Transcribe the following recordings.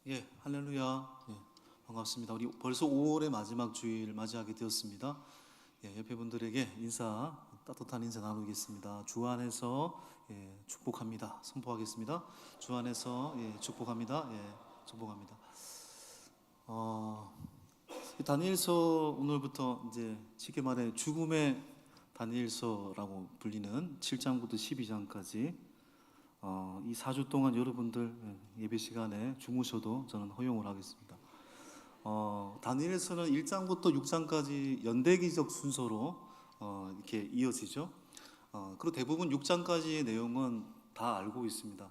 예, 할렐루야. 예, 반갑습니다. 우리 벌써 5월의 마지막 주일 맞이하게 되었습니다. 예, 옆에 분들에게 따뜻한 인사 나누겠습니다. 주 안에서 축복합니다. 선포하겠습니다. 주 안에서 축복합니다. 축복합니다. 어, 이 다니엘서 오늘부터 이제 쉽게 말해 죽음의 다니엘서라고 불리는 7장부터 12장까지 이 4주 동안 여러분들 예배 시간에 주무셔도 저는 허용을 하겠습니다. 다니엘서는 1장부터 6장까지 연대기적 순서로 이렇게 이어지죠. 그리고 대부분 6장까지의 내용은 다 알고 있습니다.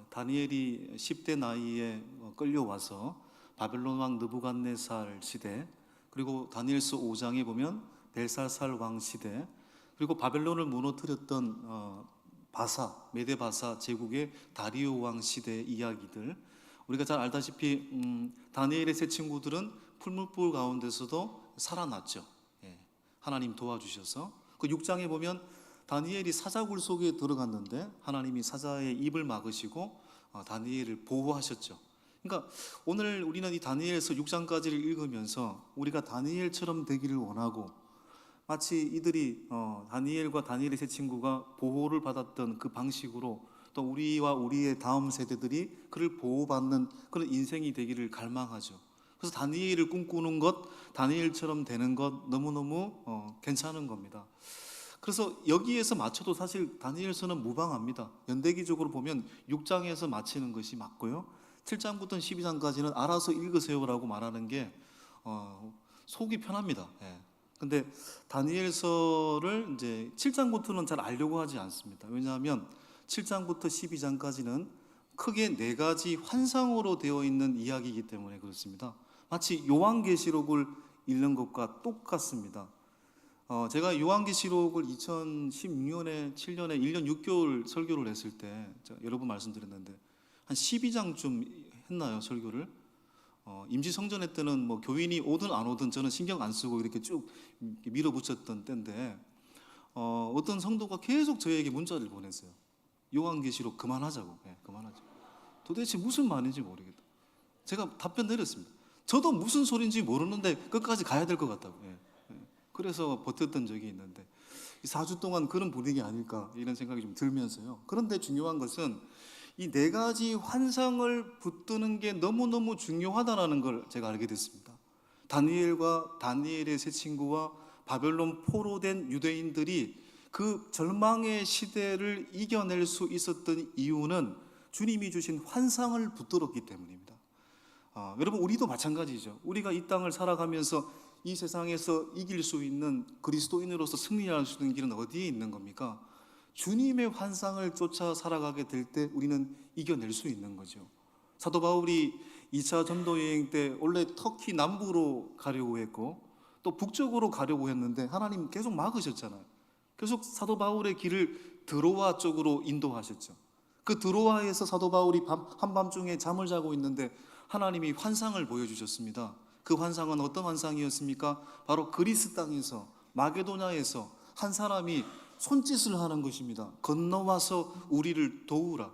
다니엘이 10대 나이에 끌려와서 바벨론 왕 느부갓네살 시대, 그리고 다니엘서 5장에 보면 벨사살 왕 시대, 그리고 바벨론을 무너뜨렸던 메데 바사 제국의 다리오 왕 시대의 이야기들, 우리가 잘 알다시피 다니엘의 세 친구들은 풀무불 가운데서도 살아났죠. 하나님 도와주셔서 그 6장에 보면 다니엘이 사자굴 속에 들어갔는데 하나님이 사자의 입을 막으시고 다니엘을 보호하셨죠. 그러니까 오늘 우리는 이 다니엘서 6장까지를 읽으면서 우리가 다니엘처럼 되기를 원하고, 마치 이들이 다니엘과 다니엘의 세 친구가 보호를 받았던 그 방식으로 또 우리와 우리의 다음 세대들이 그를 보호받는 그런 인생이 되기를 갈망하죠. 그래서 다니엘을 꿈꾸는 것, 다니엘처럼 되는 것 너무너무 괜찮은 겁니다. 그래서 여기에서 맞춰도 사실 다니엘서는 무방합니다. 연대기적으로 보면 6장에서 마치는 것이 맞고요, 7장부터 12장까지는 알아서 읽으세요라고 말하는 게 속이 편합니다. 근데 다니엘서를 이제 7장부터는 잘 알려고 하지 않습니다. 왜냐하면 7장부터 12장까지는 크게 네 가지 환상으로 되어 있는 이야기이기 때문에 그렇습니다. 마치 요한계시록을 읽는 것과 똑같습니다. 제가 요한계시록을 2016년에 7년에 1년 6개월 설교를 했을 때 여러 번 말씀드렸는데 한 12장쯤 했나요, 설교를? 임시성전회 때는 뭐 교인이 오든 안 오든 저는 신경 안 쓰고 이렇게 쭉 밀어붙였던 때인데 어떤 성도가 계속 저에게 문자를 보냈어요. 요한계시록 그만하자고. 그만하자. 도대체 무슨 말인지 모르겠다. 제가 답변 드렸습니다. 저도 무슨 소린지 모르는데 끝까지 가야 될 것 같다고. 그래서 버텼던 적이 있는데 4주 동안 그런 분위기 아닐까 이런 생각이 좀 들면서요. 그런데 중요한 것은 이 네 가지 환상을 붙드는 게 너무너무 중요하다는 걸 제가 알게 됐습니다. 다니엘과 다니엘의 세 친구와 바벨론 포로된 유대인들이 그 절망의 시대를 이겨낼 수 있었던 이유는 주님이 주신 환상을 붙들었기 때문입니다. 여러분, 우리도 마찬가지죠. 우리가 이 땅을 살아가면서 이 세상에서 이길 수 있는, 그리스도인으로서 승리할 수 있는 길은 어디에 있는 겁니까? 주님의 환상을 쫓아 살아가게 될 때 우리는 이겨낼 수 있는 거죠. 사도 바울이 2차 전도 여행 때 원래 터키 남부로 가려고 했고 또 북쪽으로 가려고 했는데 하나님 계속 막으셨잖아요. 계속 사도 바울의 길을 드로아 쪽으로 인도하셨죠. 그 드로아에서 사도 바울이 한밤중에 잠을 자고 있는데 하나님이 환상을 보여주셨습니다. 그 환상은 어떤 환상이었습니까? 바로 그리스 땅에서, 마게도냐에서 한 사람이 손짓을 하는 것입니다. 건너와서 우리를 도우라.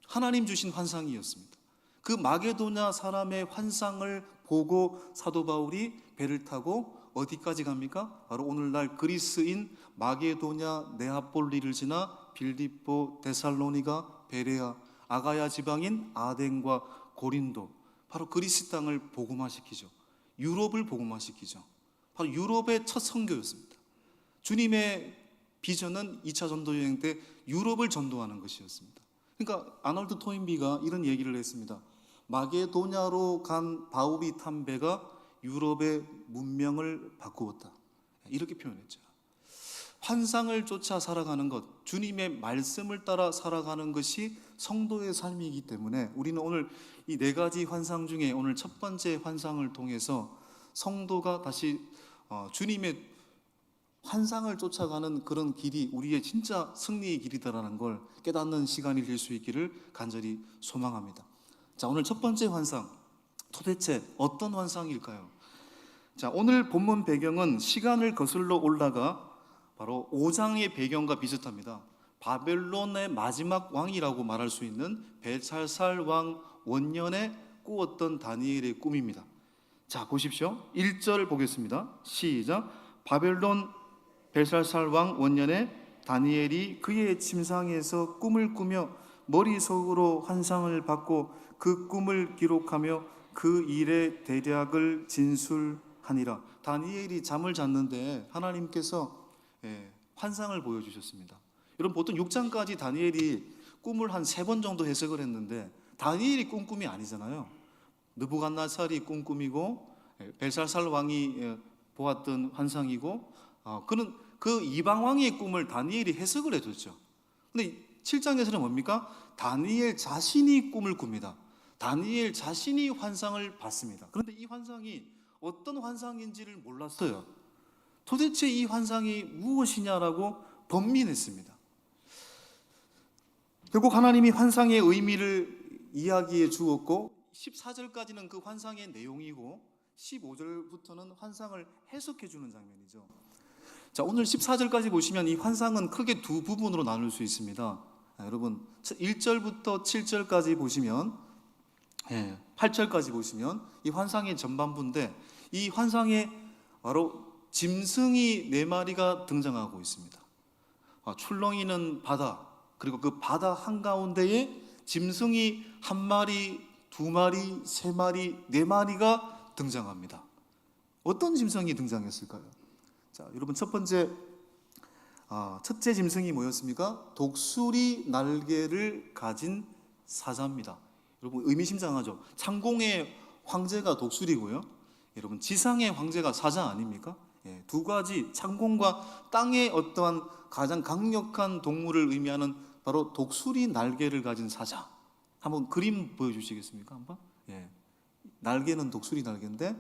하나님 주신 환상이었습니다. 그 마게도냐 사람의 환상을 보고 사도 바울이 배를 타고 어디까지 갑니까? 바로 오늘날 그리스인 마게도냐 네아폴리를 지나 빌립보, 데살로니가, 베레아, 아가야 지방인 아덴과 고린도, 바로 그리스 땅을 복음화시키죠. 유럽을 복음화시키죠. 바로 유럽의 첫 선교였습니다. 주님의 비전은 2차 전도 여행 때 유럽을 전도하는 것이었습니다. 그러니까 아놀드 토인비가 이런 얘기를 했습니다. 마게도냐로 간 바울이 탄 배가 유럽의 문명을 바꾸었다. 이렇게 표현했죠. 환상을 쫓아 살아가는 것, 주님의 말씀을 따라 살아가는 것이 성도의 삶이기 때문에 우리는 오늘 이 네 가지 환상 중에 오늘 첫 번째 환상을 통해서 성도가 다시 주님의 환상을 쫓아가는 그런 길이 우리의 진짜 승리의 길이다라는 걸 깨닫는 시간이 될 수 있기를 간절히 소망합니다. 자, 오늘 첫 번째 환상, 도대체 어떤 환상일까요? 자, 오늘 본문 배경은 시간을 거슬러 올라가 바로 5장의 배경과 비슷합니다. 바벨론의 마지막 왕이라고 말할 수 있는 벨사살 왕 원년의 꾸었던 다니엘의 꿈입니다. 자, 보십시오. 1절 보겠습니다. 시작. 바벨론 벨사살 왕 원년에 다니엘이 그의 침상에서 꿈을 꾸며 머릿속으로 환상을 받고 그 꿈을 기록하며 그 일의 대략을 진술하니라. 다니엘이 잠을 잤는데 하나님께서 환상을 보여주셨습니다. 여러분, 보통 6장까지 다니엘이 꿈을 한 3번 정도 해석을 했는데 다니엘이 꿈꿈이 아니잖아요. 느부갓네살이 꿈꾸미고 벨사살 왕이 보았던 환상이고, 그는 그 이방 왕의 꿈을 다니엘이 해석을 해줬죠. 근데 7장에서는 뭡니까? 다니엘 자신이 꿈을 꿉니다. 다니엘 자신이 환상을 봤습니다. 그런데 이 환상이 어떤 환상인지를 몰랐어요. 도대체 이 환상이 무엇이냐라고 번민했습니다. 결국 하나님이 환상의 의미를 이야기해 주었고 14절까지는 그 환상의 내용이고 15절부터는 환상을 해석해 주는 장면이죠. 자, 오늘 14절까지 보시면 이 환상은 크게 두 부분으로 나눌 수 있습니다. 여러분, 1절부터 7절까지 보시면 8절까지 보시면 이 환상의 전반부인데, 이 환상에 바로 짐승이 4마리가 등장하고 있습니다. 출렁이는 바다, 그리고 그 바다 한가운데에 짐승이 1마리, 2마리, 3마리, 4마리가 등장합니다. 어떤 짐승이 등장했을까요? 자, 여러분, 첫째 짐승이 뭐였습니까? 독수리 날개를 가진 사자입니다. 여러분, 의미심장하죠. 창공의 황제가 독수리고요, 여러분, 지상의 황제가 사자 아닙니까? 두 가지, 창공과 땅의 어떠한 가장 강력한 동물을 의미하는 바로 독수리 날개를 가진 사자. 한번 그림 보여주시겠습니까? 한번. 날개는 독수리 날개인데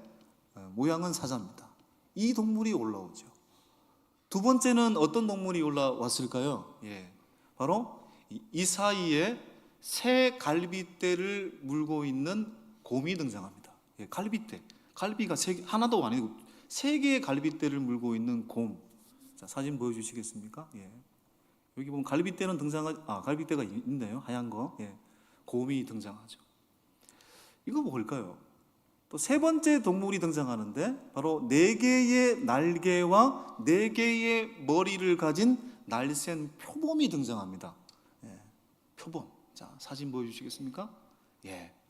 모양은 사자입니다. 이 동물이 올라오죠. 두 번째는 어떤 동물이 올라왔을까요? 바로 이 사이에 새 갈빗대를 물고 있는 곰이 등장합니다. 갈빗대, 갈비가 하나도 아니고 3개의 갈빗대를 물고 있는 곰. 자, 사진 보여주시겠습니까? 여기 보면 갈빗대는 갈빗대가 있네요. 하얀 거. 곰이 등장하죠. 이거 뭘까요? 또 3번째 동물이 등장하는데 바로 4개의 날개와 4개의 머리를 가진 날쌘 표범이 등장합니다. 표범. 자, 사진 보여주시겠습니까?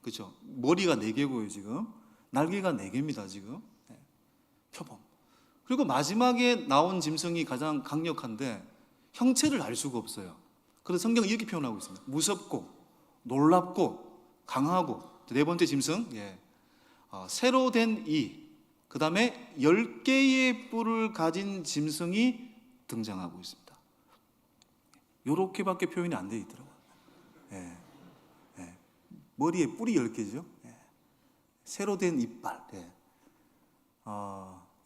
그렇죠. 머리가 4개고요, 지금. 날개가 4개입니다, 지금. 표범. 그리고 마지막에 나온 짐승이 가장 강력한데 형체를 알 수가 없어요. 그래서 성경은 이렇게 표현하고 있습니다. 무섭고 놀랍고 강하고. 4번째 짐승, 새로 된 그 다음에 10개의 뿔을 가진 짐승이 등장하고 있습니다. 이렇게밖에 표현이 안 되어 있더라고요. 머리에 뿔이 10개죠. 새로 된 이빨.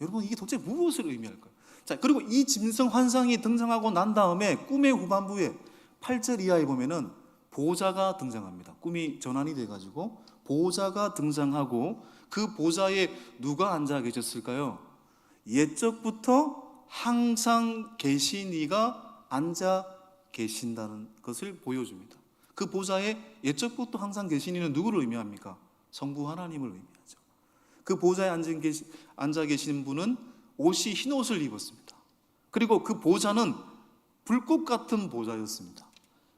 여러분, 이게 도대체 무엇을 의미할까요? 자, 그리고 이 짐승 환상이 등장하고 난 다음에 꿈의 후반부에 8절 이하에 보면은 보좌가 등장합니다. 꿈이 전환이 돼가지고 보좌가 등장하고 그 보좌에 누가 앉아 계셨을까요? 옛적부터 항상 계신 이가 앉아 계신다는 것을 보여줍니다. 그 보좌에 옛적부터 항상 계신 이는 누구를 의미합니까? 성부 하나님을 의미하죠. 그 보좌에 앉아 계신 분은 옷이 흰 옷을 입었습니다. 그리고 그 보좌는 불꽃 같은 보좌였습니다.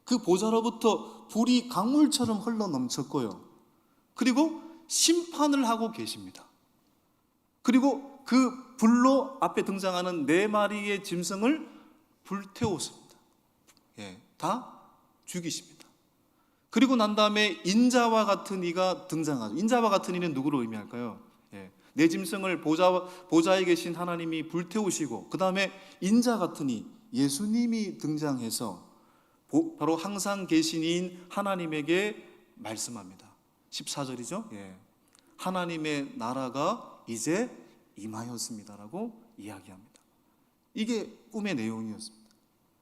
그 보좌로부터 불이 강물처럼 흘러 넘쳤고요. 그리고 심판을 하고 계십니다. 그리고 그 불로 앞에 등장하는 4마리의 짐승을 불태웠습니다. 다 죽이십니다. 그리고 난 다음에 인자와 같은 이가 등장하죠. 인자와 같은 이는 누구를 의미할까요? 내 짐승을 보좌에 계신 하나님이 불태우시고, 그 다음에 인자 같은 이, 예수님이 등장해서 바로 항상 계신 이인 하나님에게 말씀합니다. 14절이죠. 하나님의 나라가 이제 임하였습니다라고 이야기합니다. 이게 꿈의 내용이었습니다.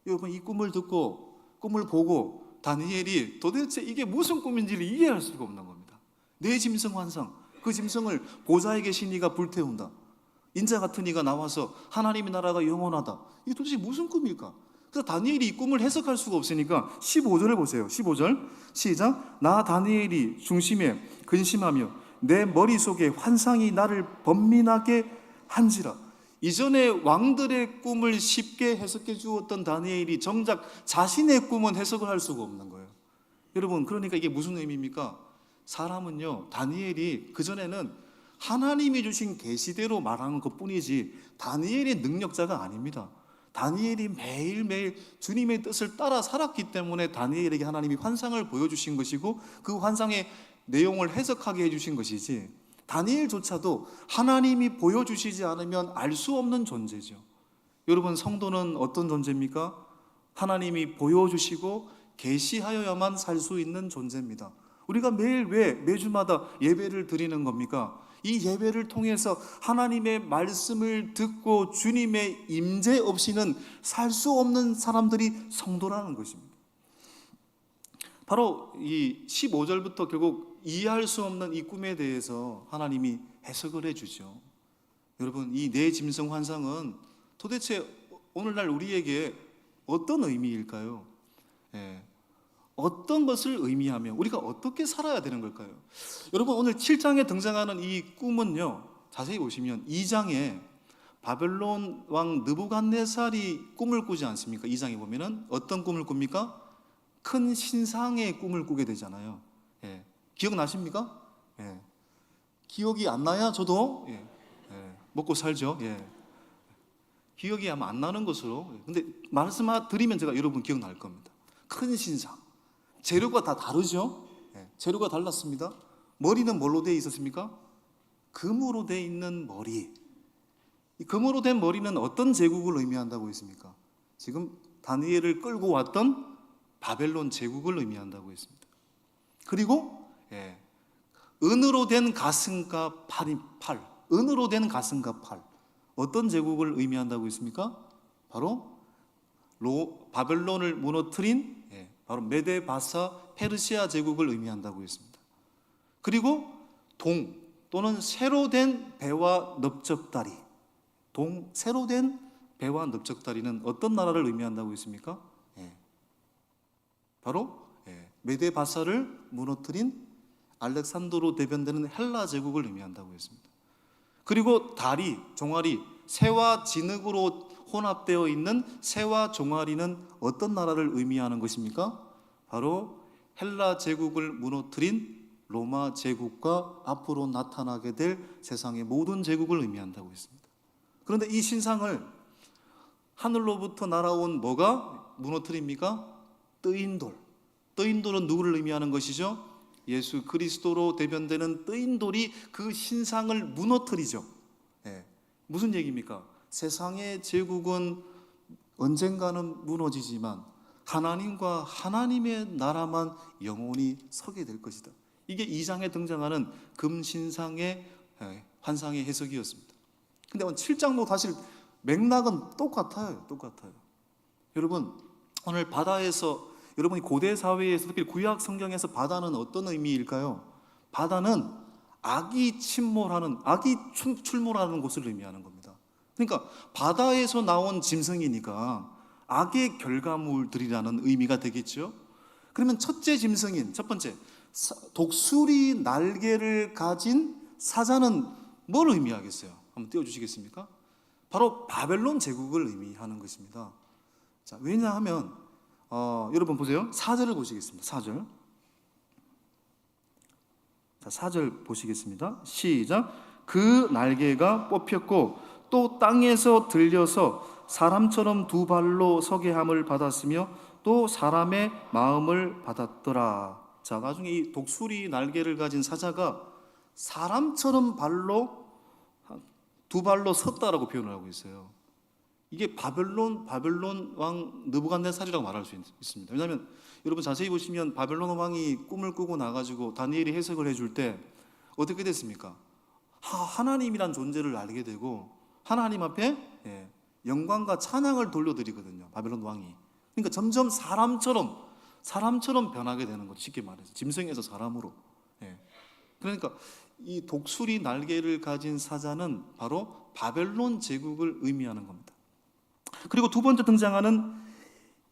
여러분, 이 꿈을 듣고 꿈을 보고 다니엘이 도대체 이게 무슨 꿈인지를 이해할 수가 없는 겁니다. 내 짐승 환상, 그 짐승을 보좌에 계신 이가 불태운다. 인자 같은 이가 나와서 하나님의 나라가 영원하다. 이게 도대체 무슨 꿈일까? 그래서 다니엘이 이 꿈을 해석할 수가 없으니까 15절을 보세요. 15절 시작. 나 다니엘이 중심에 근심하며 내 머릿속에 환상이 나를 번민하게 한지라. 이전에 왕들의 꿈을 쉽게 해석해 주었던 다니엘이 정작 자신의 꿈은 해석을 할 수가 없는 거예요. 여러분, 그러니까 이게 무슨 의미입니까? 사람은요, 다니엘이 그전에는 하나님이 주신 계시대로 말하는 것뿐이지 다니엘이 능력자가 아닙니다. 다니엘이 매일매일 주님의 뜻을 따라 살았기 때문에 다니엘에게 하나님이 환상을 보여주신 것이고 그 환상의 내용을 해석하게 해주신 것이지, 다니엘조차도 하나님이 보여주시지 않으면 알 수 없는 존재죠. 여러분, 성도는 어떤 존재입니까? 하나님이 보여주시고 계시하여야만 살 수 있는 존재입니다. 우리가 매일 왜 매주마다 예배를 드리는 겁니까? 이 예배를 통해서 하나님의 말씀을 듣고 주님의 임재 없이는 살 수 없는 사람들이 성도라는 것입니다. 바로 이 15절부터 결국 이해할 수 없는 이 꿈에 대해서 하나님이 해석을 해주죠. 여러분, 이 내 짐승 환상은 도대체 오늘날 우리에게 어떤 의미일까요? 어떤 것을 의미하며 우리가 어떻게 살아야 되는 걸까요? 여러분, 오늘 7장에 등장하는 이 꿈은요, 자세히 보시면 2장에 바벨론 왕 느부갓네살이 꿈을 꾸지 않습니까? 2장에 보면은 어떤 꿈을 꿉니까? 큰 신상의 꿈을 꾸게 되잖아요. 기억나십니까? 기억이 안 나야 저도 먹고 살죠. 기억이 아마 안 나는 것으로. 근데 말씀 드리면 제가 여러분 기억날 겁니다. 큰 신상. 재료가 다 다르죠? 재료가 달랐습니다. 머리는 뭘로 되어 있었습니까? 금으로 되어 있는 머리. 이 금으로 된 머리는 어떤 제국을 의미한다고 했습니까? 지금 다니엘을 끌고 왔던 바벨론 제국을 의미한다고 했습니다. 그리고 은으로 된 가슴과 팔. 은으로 된 가슴과 팔. 어떤 제국을 의미한다고 했습니까? 바로 바벨론을 무너뜨린 바로 메데바사 페르시아 제국을 의미한다고 했습니다. 그리고 동 또는 새로 된 배와 넓적다리. 새로 된 배와 넓적다리는 어떤 나라를 의미한다고 했습니까? 바로 메데바사를 무너뜨린 알렉산더로 대변되는 헬라 제국을 의미한다고 했습니다. 그리고 다리, 종아리, 새와 진흙으로 혼합되어 있는 새와 종아리는 어떤 나라를 의미하는 것입니까? 바로 헬라 제국을 무너뜨린 로마 제국과 앞으로 나타나게 될 세상의 모든 제국을 의미한다고 했습니다. 그런데 이 신상을 하늘로부터 날아온 뭐가 무너뜨립니까? 뜨인 돌. 뜨인 돌은 누구를 의미하는 것이죠? 예수 그리스도로 대변되는 뜨인 돌이 그 신상을 무너뜨리죠. 무슨 얘기입니까? 세상의 제국은 언젠가는 무너지지만 하나님과 하나님의 나라만 영원히 서게 될 것이다. 이게 2장에 등장하는 금신상의 환상의 해석이었습니다. 근데 오늘 7장도 사실 맥락은 똑같아요. 여러분, 오늘 바다에서, 여러분이 고대 사회에서, 특히 구약 성경에서 바다는 어떤 의미일까요? 바다는 악이 출몰하는 곳을 의미하는 겁니다. 그러니까 바다에서 나온 짐승이니까 악의 결과물들이라는 의미가 되겠죠. 그러면 첫 번째 독수리 날개를 가진 사자는 뭘 의미하겠어요? 한번 띄워주시겠습니까? 바로 바벨론 제국을 의미하는 것입니다. 자, 왜냐하면 여러분 보세요. 4절을 보시겠습니다. 4절. 자, 4절 보시겠습니다. 시작. 그 날개가 뽑혔고 또 땅에서 들려서 사람처럼 두 발로 서게 함을 받았으며 또 사람의 마음을 받았더라. 자, 나중에 이 독수리 날개를 가진 사자가 사람처럼 두 발로 섰다라고 표현을 하고 있어요. 이게 바벨론 왕 느부갓네살이라고 말할 수 있습니다. 왜냐하면 여러분 자세히 보시면 바벨론 왕이 꿈을 꾸고 나가지고 다니엘이 해석을 해줄 때 어떻게 됐습니까? 하나님이란 존재를 알게 되고 하나님 앞에 영광과 찬양을 돌려드리거든요. 바벨론 왕이. 그러니까 점점 사람처럼 변하게 되는 거죠. 쉽게 말해서 짐승에서 사람으로. 그러니까 이 독수리 날개를 가진 사자는 바로 바벨론 제국을 의미하는 겁니다. 그리고 두 번째 등장하는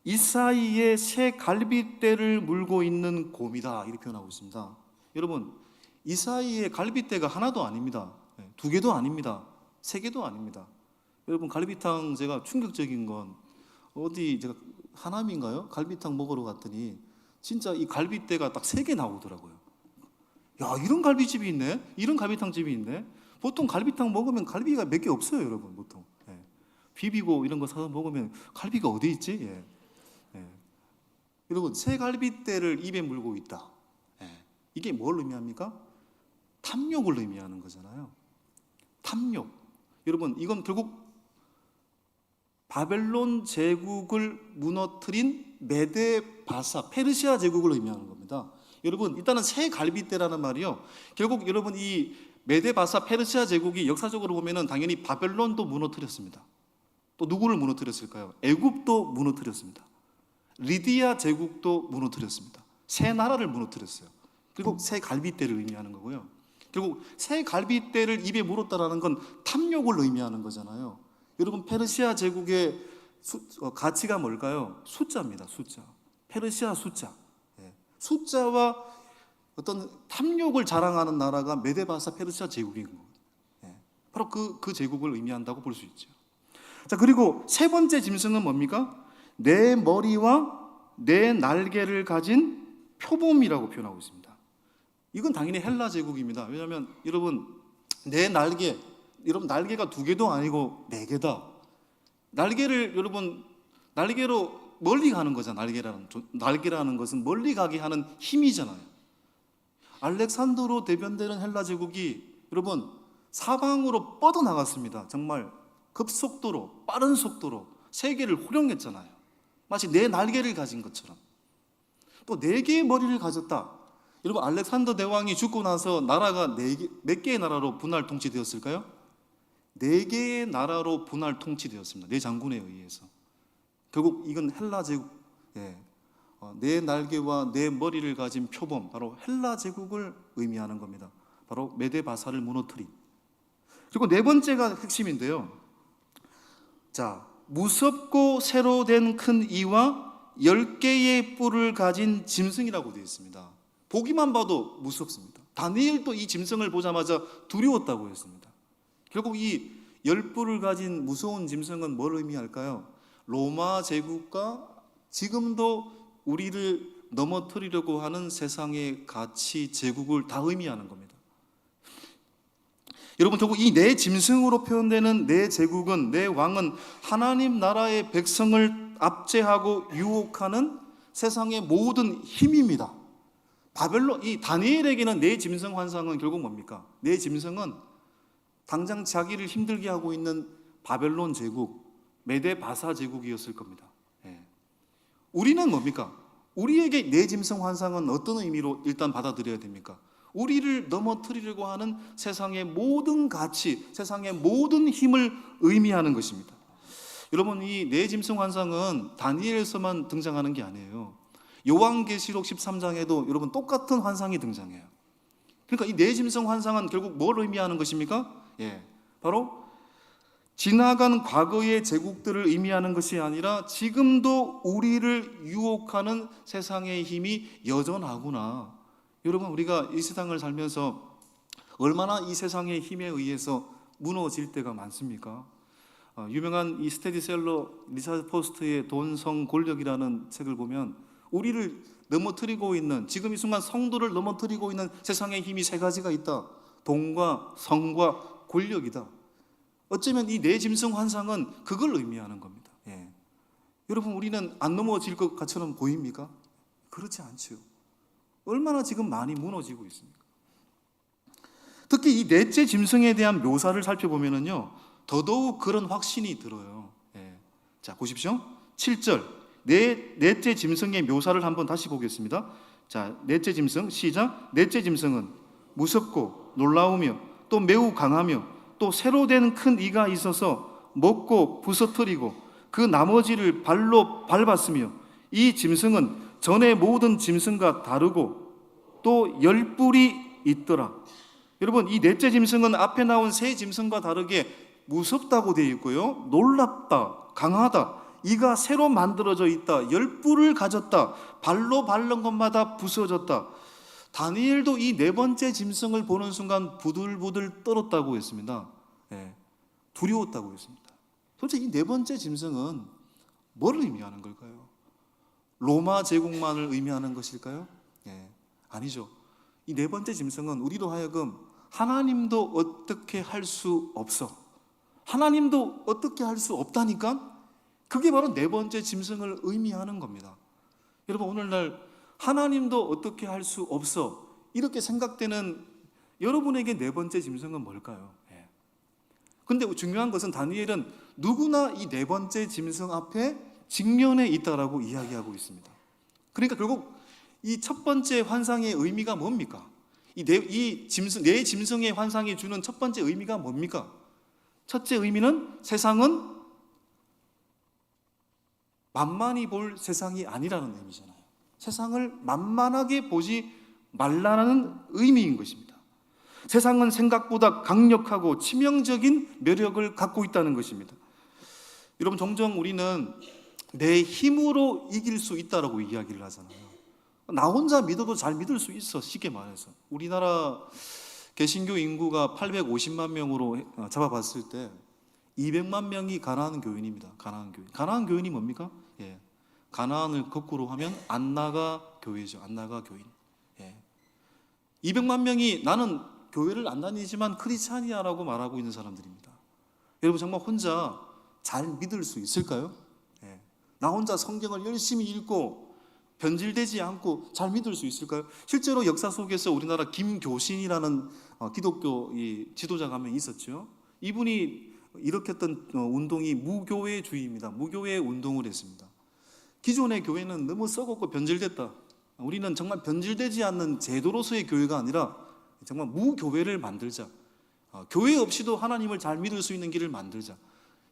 이 사이에 새 갈빗대를 물고 있는 곰이다, 이렇게 표현하고 있습니다. 여러분, 이 사이에 갈빗대가 하나도 아닙니다. 두 개도 아닙니다. 세 개도 아닙니다. 여러분, 갈비탕 제가 충격적인 건 어디 제가 하남인가요? 갈비탕 먹으러 갔더니 진짜 이 갈빗대가 딱 세 개 나오더라고요. 야, 이런 갈비집이 있네? 이런 갈비탕집이 있네? 보통 갈비탕 먹으면 갈비가 몇 개 없어요, 여러분, 보통. 비비고 이런 거 사서 먹으면 갈비가 어디 있지? 여러분, 새 갈빗대를 입에 물고 있다. 이게 뭘 의미합니까? 탐욕을 의미하는 거잖아요. 탐욕. 여러분, 이건 결국 바벨론 제국을 무너뜨린 메데 바사, 페르시아 제국을 의미하는 겁니다. 여러분, 일단은 새 갈빗대라는 말이요, 결국 여러분 이 메데 바사 페르시아 제국이 역사적으로 보면은 당연히 바벨론도 무너뜨렸습니다. 또 누구를 무너뜨렸을까요? 애굽도 무너뜨렸습니다. 리디아 제국도 무너뜨렸습니다. 새 나라를 무너뜨렸어요. 그리고 새 갈빗대를 의미하는 거고요. 결국 새 갈빗대를 입에 물었다라는 건 탐욕을 의미하는 거잖아요. 여러분, 페르시아 제국의 가치가 뭘까요? 숫자입니다. 숫자. 페르시아 숫자. 숫자와 어떤 탐욕을 자랑하는 나라가 메데바사 페르시아 제국인 거예요. 바로 그 제국을 의미한다고 볼 수 있죠. 자, 그리고 세 번째 짐승은 뭡니까? 내 머리와 내 날개를 가진 표범이라고 표현하고 있습니다. 이건 당연히 헬라 제국입니다. 왜냐하면 여러분, 내 날개, 여러분 날개가 두 개도 아니고 네 개다. 날개를 여러분 날개로 멀리 가는 거잖아요. 날개라는 것은 멀리 가게 하는 힘이잖아요. 알렉산더로 대변되는 헬라 제국이 여러분 사방으로 뻗어나갔습니다. 정말 급속도로, 빠른 속도로 세계를 호령했잖아요. 마치 네 날개를 가진 것처럼. 또 네 개의 머리를 가졌다. 여러분, 알렉산더 대왕이 죽고 나서 나라가 몇 개의 나라로 분할 통치되었을까요? 네 개의 나라로 분할 통치되었습니다. 네 장군에 의해서. 결국 이건 헬라 제국, 네 날개와 네 머리를 가진 표범, 바로 헬라 제국을 의미하는 겁니다. 바로 메데바사를 무너뜨린. 그리고 네 번째가 핵심인데요. 자, 무섭고 새로 된 큰 이와 10개의 뿔을 가진 짐승이라고 되어 있습니다. 보기만 봐도 무섭습니다. 다니엘도 이 짐승을 보자마자 두려웠다고 했습니다. 결국 이 10뿔을 가진 무서운 짐승은 뭘 의미할까요? 로마 제국과 지금도 우리를 넘어뜨리려고 하는 세상의 가치, 제국을 다 의미하는 겁니다. 여러분, 결국 이 네 짐승으로 표현되는 네 제국은, 네 왕은 하나님 나라의 백성을 압제하고 유혹하는 세상의 모든 힘입니다. 바벨론, 이 다니엘에게는 네 짐승 환상은 결국 뭡니까? 네 짐승은 당장 자기를 힘들게 하고 있는 바벨론 제국, 메데 바사 제국이었을 겁니다. 우리는 뭡니까? 우리에게 네 짐승 환상은 어떤 의미로 일단 받아들여야 됩니까? 우리를 넘어뜨리려고 하는 세상의 모든 가치, 세상의 모든 힘을 의미하는 것입니다. 여러분, 이 네 짐승 환상은 다니엘에서만 등장하는 게 아니에요. 요한계시록 13장에도 여러분 똑같은 환상이 등장해요. 그러니까 이 네 짐승 환상은 결국 뭘 의미하는 것입니까? 바로 지나간 과거의 제국들을 의미하는 것이 아니라 지금도 우리를 유혹하는 세상의 힘이 여전하구나. 여러분, 우리가 이 세상을 살면서 얼마나 이 세상의 힘에 의해서 무너질 때가 많습니까? 유명한 이 스테디셀러 리차드 포스트의 돈, 성, 권력이라는 책을 보면 우리를 넘어뜨리고 있는, 지금 이 순간 성도를 넘어뜨리고 있는 세상의 힘이 세 가지가 있다. 돈과 성과 권력이다. 어쩌면 이 네 짐승 환상은 그걸 의미하는 겁니다. 여러분, 우리는 안 넘어질 것 같처럼 보입니까? 그렇지 않죠. 얼마나 지금 많이 무너지고 있습니까? 특히 이 넷째 짐승에 대한 묘사를 살펴보면요, 더더욱 그런 확신이 들어요. 자, 보십시오. 7절. 넷째 짐승의 묘사를 한번 다시 보겠습니다. 자, 넷째 짐승, 시작. 넷째 짐승은 무섭고 놀라우며 또 매우 강하며 또 새로 된 큰 이가 있어서 먹고 부서뜨리고 그 나머지를 발로 밟았으며 이 짐승은 전의 모든 짐승과 다르고 또 10뿔이 있더라. 여러분, 이 넷째 짐승은 앞에 나온 세 짐승과 다르게 무섭다고 되어 있고요, 놀랍다, 강하다, 이가 새로 만들어져 있다. 10뿔을 가졌다. 발로 밟는 것마다 부서졌다. 다니엘도 이 네 번째 짐승을 보는 순간 부들부들 떨었다고 했습니다. 예, 두려웠다고 했습니다. 도대체 이 네 번째 짐승은 뭘 의미하는 걸까요? 로마 제국만을 의미하는 것일까요? 예, 아니죠. 이 네 번째 짐승은 우리로 하여금 하나님도 어떻게 할 수 없어, 하나님도 어떻게 할 수 없다니까, 그게 바로 네 번째 짐승을 의미하는 겁니다. 여러분, 오늘날 하나님도 어떻게 할 수 없어 이렇게 생각되는 여러분에게 네 번째 짐승은 뭘까요? 근데 중요한 것은 다니엘은 누구나 이 네 번째 짐승 앞에 직면해 있다라고 이야기하고 있습니다. 그러니까 결국 이 첫 번째 환상의 의미가 뭡니까? 네 짐승의 환상이 주는 첫 번째 의미가 뭡니까? 첫째 의미는 세상은 만만히 볼 세상이 아니라는 의미잖아요. 세상을 만만하게 보지 말라는 의미인 것입니다. 세상은 생각보다 강력하고 치명적인 매력을 갖고 있다는 것입니다. 여러분, 종종 우리는 내 힘으로 이길 수 있다라고 이야기를 하잖아요. 나 혼자 믿어도 잘 믿을 수 있어, 쉽게 말해서. 우리나라 개신교 인구가 850만 명으로 잡아봤을 때 200만 명이 가나안 교인입니다. 가나안 교인. 가나안 교인이 뭡니까? 가나안을 거꾸로 하면 안나가 교회죠. 안나가 교인. 200만 명이 나는 교회를 안 다니지만 크리스찬이야라고 말하고 있는 사람들입니다. 여러분, 정말 혼자 잘 믿을 수 있을까요? 나 혼자 성경을 열심히 읽고 변질되지 않고 잘 믿을 수 있을까요? 실제로 역사 속에서 우리나라 김교신이라는 기독교 지도자가 한 명 있었죠. 이분이 일으켰던 운동이 무교회주의입니다. 무교회 운동을 했습니다. 기존의 교회는 너무 썩었고 변질됐다. 우리는 정말 변질되지 않는 제도로서의 교회가 아니라 정말 무교회를 만들자. 교회 없이도 하나님을 잘 믿을 수 있는 길을 만들자.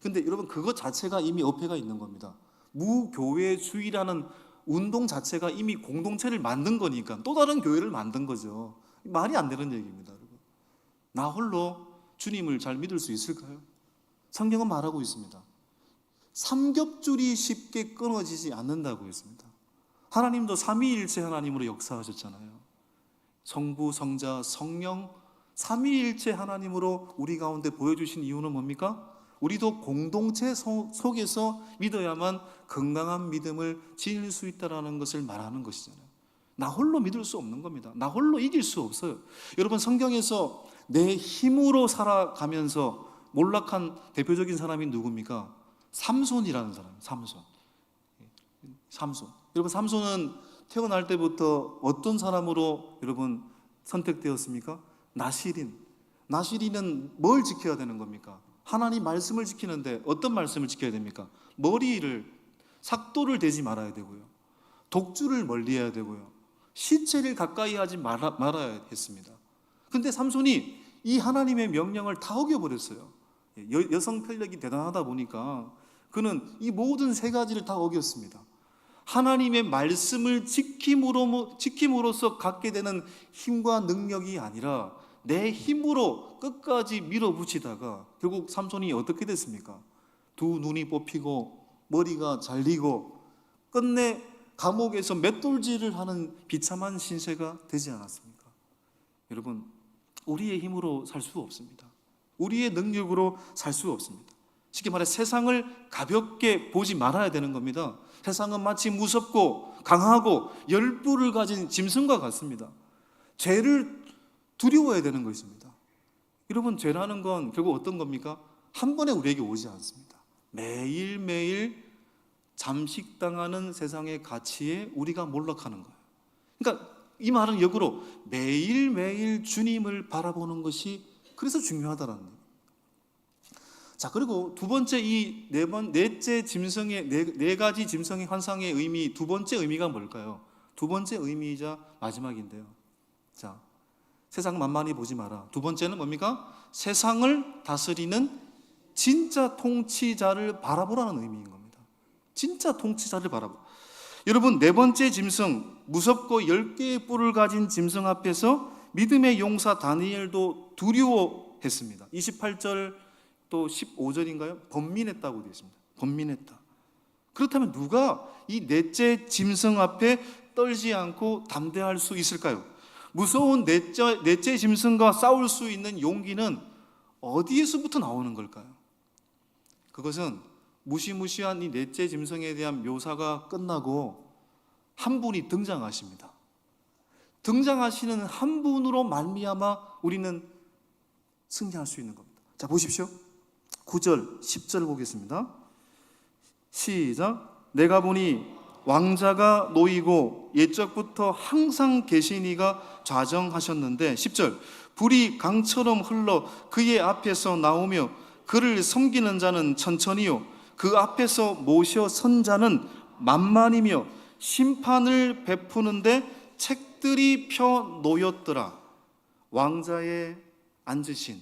근데 여러분, 그것 자체가 이미 어폐가 있는 겁니다. 무교회주의라는 운동 자체가 이미 공동체를 만든 거니까 또 다른 교회를 만든 거죠. 말이 안 되는 얘기입니다. 여러분, 나 홀로 주님을 잘 믿을 수 있을까요? 성경은 말하고 있습니다. 삼겹줄이 쉽게 끊어지지 않는다고 했습니다. 하나님도 삼위일체 하나님으로 역사하셨잖아요. 성부, 성자, 성령 삼위일체 하나님으로 우리 가운데 보여주신 이유는 뭡니까? 우리도 공동체 속에서 믿어야만 건강한 믿음을 지닐 수 있다는 것을 말하는 것이잖아요. 나 홀로 믿을 수 없는 겁니다. 나 홀로 이길 수 없어요. 여러분, 성경에서 내 힘으로 살아가면서 몰락한 대표적인 사람이 누굽니까? 삼손이라는 사람. 삼손. 여러분, 삼손은 태어날 때부터 어떤 사람으로 여러분 선택되었습니까? 나실인은 뭘 지켜야 되는 겁니까? 하나님 말씀을 지키는데 어떤 말씀을 지켜야 됩니까? 삭도를 대지 말아야 되고요, 독주를 멀리해야 되고요, 시체를 가까이 하지 말아야 했습니다. 근데 삼손이 이 하나님의 명령을 다 어겨버렸어요. 여성 편력이 대단하다 보니까 그는 이 모든 세 가지를 다 어겼습니다. 하나님의 말씀을 지킴으로써 갖게 되는 힘과 능력이 아니라 내 힘으로 끝까지 밀어붙이다가 결국 삼손이 어떻게 됐습니까? 두 눈이 뽑히고 머리가 잘리고 끝내 감옥에서 맷돌질을 하는 비참한 신세가 되지 않았습니까? 여러분, 우리의 힘으로 살 수 없습니다. 우리의 능력으로 살 수 없습니다. 쉽게 말해 세상을 가볍게 보지 말아야 되는 겁니다. 세상은 마치 무섭고 강하고 열불을 가진 짐승과 같습니다. 죄를 두려워해야 되는 것입니다. 여러분, 죄라는 건 결국 어떤 겁니까? 한 번에 우리에게 오지 않습니다. 매일매일 잠식당하는 세상의 가치에 우리가 몰락하는 거예요. 그러니까 이 말은 역으로 매일매일 주님을 바라보는 것이 그래서 중요하다는 거예요. 자, 그리고 두 번째 이 넷째 짐승의 네 가지 짐승의 환상의 의미, 두 번째 의미가 뭘까요? 두 번째 의미이자 마지막인데요. 자, 세상 만만히 보지 마라. 두 번째는 뭡니까? 세상을 다스리는 진짜 통치자를 바라보라는 의미인 겁니다. 진짜 통치자를 바라보. 여러분, 네 번째 짐승, 무섭고 10개의 뿔을 가진 짐승 앞에서 믿음의 용사 다니엘도 두려워했습니다. 28절 또 15절인가요? 번민했다고 되어 있습니다. 번민했다. 그렇다면 누가 이 넷째 짐승 앞에 떨지 않고 담대할 수 있을까요? 무서운 넷째 짐승과 싸울 수 있는 용기는 어디에서부터 나오는 걸까요? 그것은 무시무시한 이 넷째 짐승에 대한 묘사가 끝나고 한 분이 등장하십니다. 등장하시는 한 분으로 말미암아 우리는 승리할 수 있는 겁니다. 자, 보십시오. 9절, 10절 보겠습니다. 시작. 내가 보니 왕자가 놓이고 옛적부터 항상 계신 이가 좌정하셨는데 10절. 불이 강처럼 흘러 그의 앞에서 나오며 그를 섬기는 자는 천천히요 그 앞에서 모셔 선 자는 만만이며 심판을 베푸는데 책들이 펴 놓였더라. 왕자에 앉으신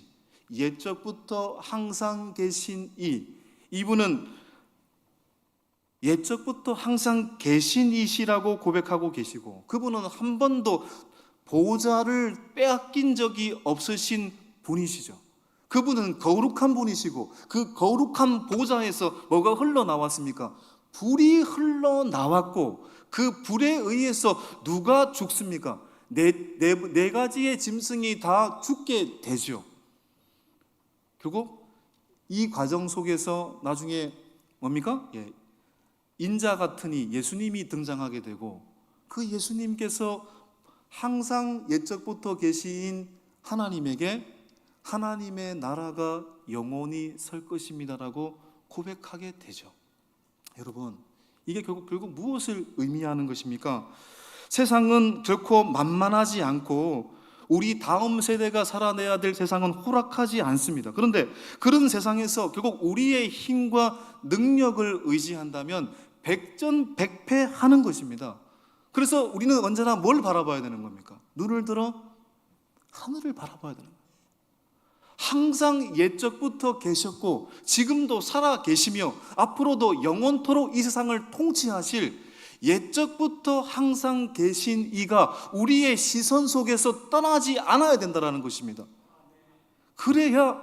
옛적부터 항상 계신 이분은 옛적부터 항상 계신 이시라고 고백하고 계시고 그분은 한 번도 보좌를 빼앗긴 적이 없으신 분이시죠. 그분은 거룩한 분이시고 그 거룩한 보좌에서 뭐가 흘러나왔습니까? 불이 흘러나왔고 그 불에 의해서 누가 죽습니까? 네 가지의 짐승이 다 죽게 되죠. 결국 이 과정 속에서 나중에 뭡니까? 인자 같은 이 예수님이 등장하게 되고 그 예수님께서 항상 옛적부터 계신 하나님에게 하나님의 나라가 영원히 설 것입니다라고 고백하게 되죠. 여러분, 이게 결국 무엇을 의미하는 것입니까? 세상은 결코 만만하지 않고 우리 다음 세대가 살아내야 될 세상은 호락하지 않습니다. 그런데 그런 세상에서 결국 우리의 힘과 능력을 의지한다면 백전백패하는 것입니다. 그래서 우리는 언제나 뭘 바라봐야 되는 겁니까? 눈을 들어 하늘을 바라봐야 되는 거예요. 항상 옛적부터 계셨고 지금도 살아 계시며 앞으로도 영원토록 이 세상을 통치하실 옛적부터 항상 계신 이가 우리의 시선 속에서 떠나지 않아야 된다는 것입니다. 그래야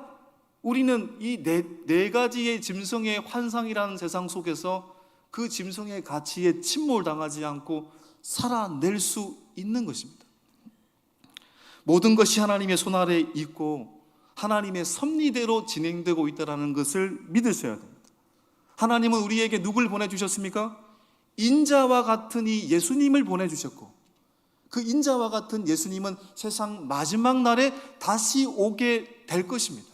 우리는 이 네 가지의 짐승의 환상이라는 세상 속에서 그 짐승의 가치에 침몰당하지 않고 살아낼 수 있는 것입니다. 모든 것이 하나님의 손 아래에 있고 하나님의 섭리대로 진행되고 있다는 것을 믿으셔야 됩니다. 하나님은 우리에게 누굴 보내주셨습니까? 인자와 같은 이 예수님을 보내주셨고 그 인자와 같은 예수님은 세상 마지막 날에 다시 오게 될 것입니다.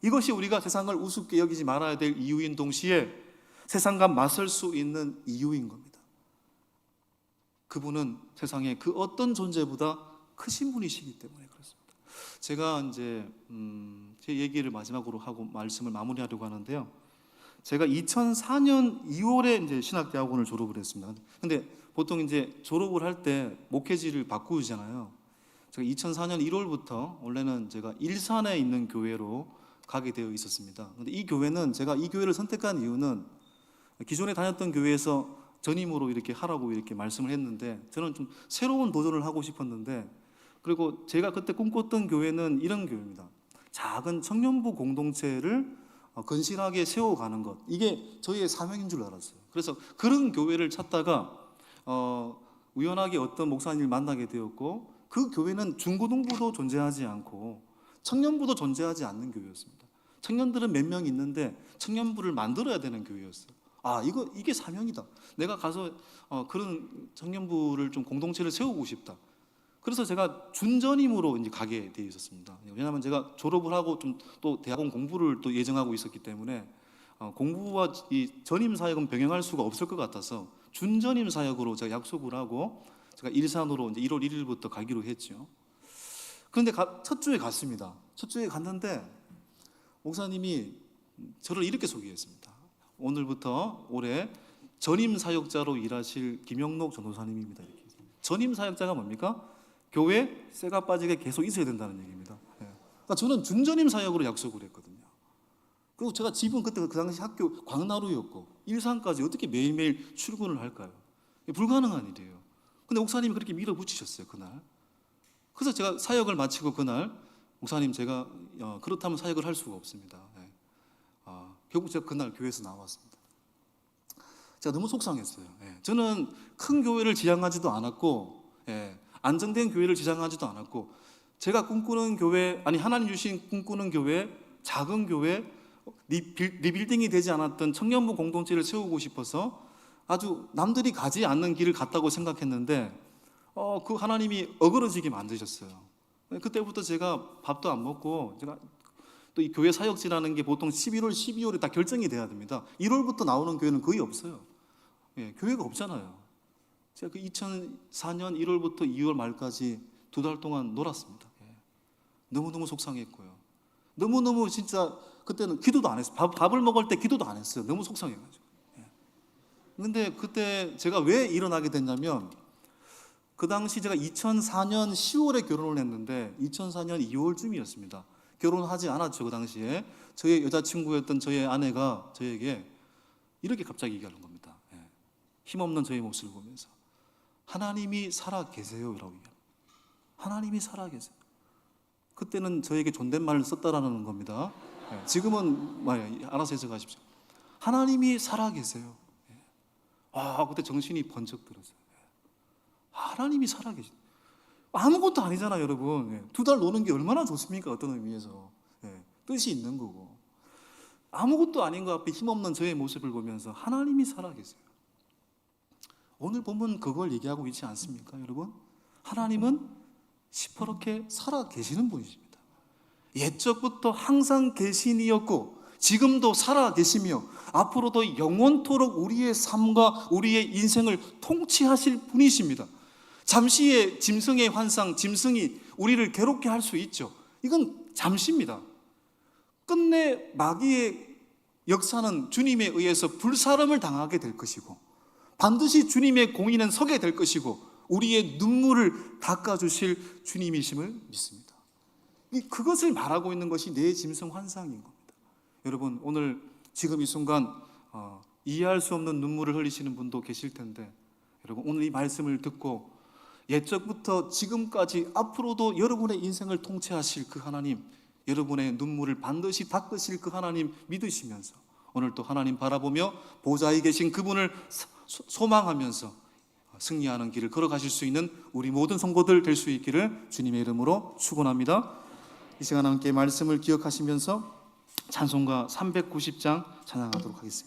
이것이 우리가 세상을 우습게 여기지 말아야 될 이유인 동시에 세상과 맞설 수 있는 이유인 겁니다. 그분은 세상의 그 어떤 존재보다 크신 분이시기 때문에 그렇습니다. 제가 이제 제 얘기를 마지막으로 하고 말씀을 마무리하려고 하는데요. 제가 2004년 2월에 이제 신학대학원을 졸업을 했습니다. 근데 보통 이제 졸업을 할 때 목회지를 바꾸잖아요. 제가 2004년 1월부터 원래는 제가 일산에 있는 교회로 가게 되어 있었습니다. 근데 이 교회는 제가 이 교회를 선택한 이유는 기존에 다녔던 교회에서 전임으로 이렇게 하라고 이렇게 말씀을 했는데 저는 좀 새로운 도전을 하고 싶었는데 그리고 제가 그때 꿈꿨던 교회는 이런 교회입니다. 작은 청년부 공동체를 건실하게 세워가는 것, 이게 저희의 사명인 줄 알았어요. 그래서 그런 교회를 찾다가 우연하게 어떤 목사님을 만나게 되었고 그 교회는 중고등부도 존재하지 않고 청년부도 존재하지 않는 교회였습니다. 청년들은 몇 명 있는데 청년부를 만들어야 되는 교회였어요. 이게 사명이다. 내가 가서 그런 청년부를 좀 공동체를 세우고 싶다. 그래서 제가 준전임으로 이제 가게 되어 있었습니다. 왜냐하면 제가 졸업을 하고 좀 또 대학원 공부를 또 예정하고 있었기 때문에 공부와 이 전임 사역은 병행할 수가 없을 것 같아서 준전임 사역으로 제가 약속을 하고 제가 일산으로 이제 1월 1일부터 가기로 했죠. 그런데 첫 주에 갔습니다. 첫 주에 갔는데 목사님이 저를 이렇게 소개했습니다. 오늘부터 올해 전임 사역자로 일하실 김영록 전도사님입니다. 이렇게. 전임 사역자가 뭡니까? 교회 쇠가 빠지게 계속 있어야 된다는 얘기입니다. 그러니까 저는 준전임 사역으로 약속을 했거든요. 그리고 제가 집은 그때 그 당시 학교 광나루였고 일산까지 어떻게 매일매일 출근을 할까요? 불가능한 일이에요. 근데 목사님이 그렇게 밀어붙이셨어요, 그날. 그래서 제가 사역을 마치고 그날 목사님 제가 그렇다면 사역을 할 수가 없습니다. 결국 제가 그날 교회에서 나왔습니다. 제가 너무 속상했어요. 저는 큰 교회를 지향하지도 않았고, 안정된 교회를 지향하지도 않았고, 제가 꿈꾸는 교회, 아니 하나님 주신 꿈꾸는 교회, 작은 교회, 리빌딩이 되지 않았던 청년부 공동체를 세우고 싶어서 아주 남들이 가지 않는 길을 갔다고 생각했는데 그 하나님이 어그러지게 만드셨어요. 그때부터 제가 밥도 안 먹고, 제가 또 이 교회 사역지라는 게 보통 11월, 12월에 다 결정이 돼야 됩니다. 1월부터 나오는 교회는 거의 없어요. 교회가 없잖아요. 제가 그 2004년 1월부터 2월 말까지 2달 동안 놀았습니다. 너무너무 속상했고요. 너무너무 진짜 그때는 기도도 안 했어요. 밥을 먹을 때 기도도 안 했어요. 너무 속상해가지고. 근데 그때 제가 왜 일어나게 됐냐면, 그 당시 제가 2004년 10월에 결혼을 했는데 2004년 2월쯤이었습니다. 결혼하지 않았죠. 그 당시에 저의 여자친구였던 저의 아내가 저에게 이렇게 갑자기 얘기하는 겁니다. 힘없는 저의 모습을 보면서 하나님이 살아 계세요 라고 얘기합니다. 하나님이 살아 계세요. 그때는 저에게 존댓말을 썼다라는 겁니다. 지금은 알아서 해석하십시오. 하나님이 살아 계세요. 그때 정신이 번쩍 들었어요. 하나님이 살아 계시. 아무것도 아니잖아요, 여러분. 2달 노는 게 얼마나 좋습니까? 어떤 의미에서 뜻이 있는 거고. 아무것도 아닌 것 앞에 힘없는 저의 모습을 보면서 하나님이 살아 계세요. 오늘 보면 그걸 얘기하고 있지 않습니까, 여러분? 하나님은 시퍼렇게 살아 계시는 분이십니다. 옛적부터 항상 계신이었고 지금도 살아 계시며 앞으로도 영원토록 우리의 삶과 우리의 인생을 통치하실 분이십니다. 잠시의 짐승의 환상, 짐승이 우리를 괴롭게 할 수 있죠. 이건 잠시입니다. 끝내 마귀의 역사는 주님에 의해서 불사름을 당하게 될 것이고 반드시 주님의 공의는 서게 될 것이고 우리의 눈물을 닦아주실 주님이심을 믿습니다. 그것을 말하고 있는 것이 내 짐승 환상인 겁니다. 여러분, 오늘 지금 이 순간 이해할 수 없는 눈물을 흘리시는 분도 계실 텐데, 여러분 오늘 이 말씀을 듣고 옛적부터 지금까지 앞으로도 여러분의 인생을 통치하실 그 하나님, 여러분의 눈물을 반드시 닦으실 그 하나님 믿으시면서 오늘 또 하나님 바라보며 보좌에 계신 그분을 소망하면서 승리하는 길을 걸어가실 수 있는 우리 모든 성도들 될 수 있기를 주님의 이름으로 축원합니다. 이 시간 함께 말씀을 기억하시면서 찬송가 390장 찬양하도록 하겠습니다.